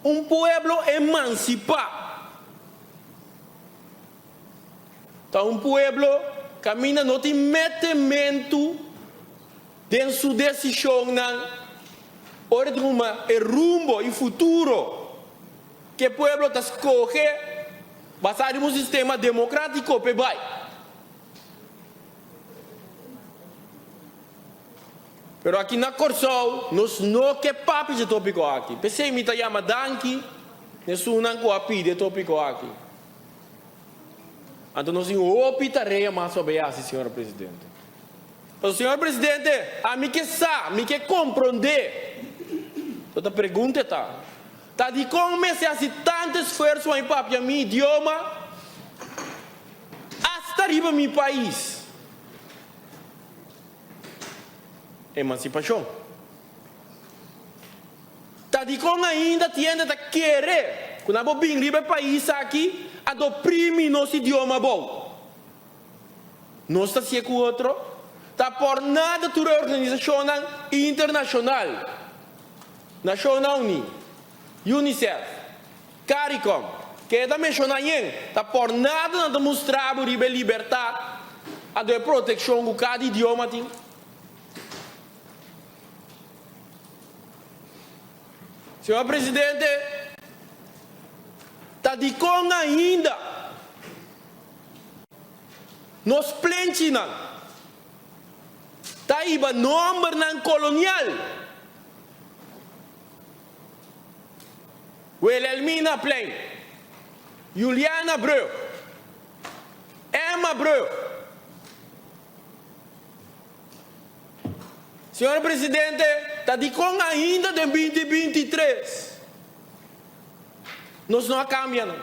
un pueblo emancipado. Então, um pueblo camina não tem metimento em sua decisão, hora de uma rumbo e futuro que o pueblo está escolhe baseado em um sistema democrático, pebai. Pero aqui na Corsol, nós não que papi de tópico aqui. Pensei me tá chama danki, nesu não coapi de tópico aqui. Então nós temos opitaria mais sobre isso, senhor presidente. O senhor presidente, a mim que sabe, a mim que compreender. Toda pergunta está de como se faz tanto esforço em papi a meu idioma, hasta arriba meu país. Emancipação. Está de como ainda tiende a querer, quando a bobinha livre país aqui, a oprimir nosso idioma bom. Nós está se com outro, está por nada toda organização internacional, National UNICEF, CARICOM, que é da mencionar está por nada de mostrar a liberdade, a de proteção do cada idioma tem. Senhor presidente, está de com ainda nos plentinam, está aí o nome colonial. Wilhelmina Plein, Juliana Breu, Emma Breu. Senhor presidente, está de com ainda de 2023. Nós não cambiamos.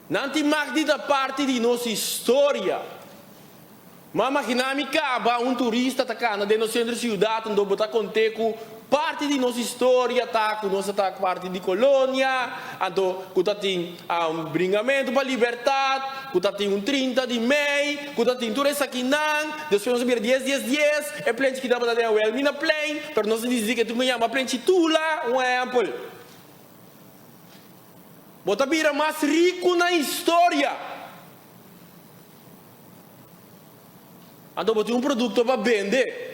Não tem mais de parte de nossa história. Mas imaginamos que um turista está cá no centro da cidade, onde está contando parte de nossa história, está com nossa parte de colônia, que tem um bringamento para a liberdade, que tem 30 de maio, que tem tudo isso aqui, depois nós vamos 10, é pleno que dá para dar o Elmina Plain, mas nós dizemos que tu me chama pleno Tula, um exemplo. Bota vira mais rico na história. Então, botar produto para vender.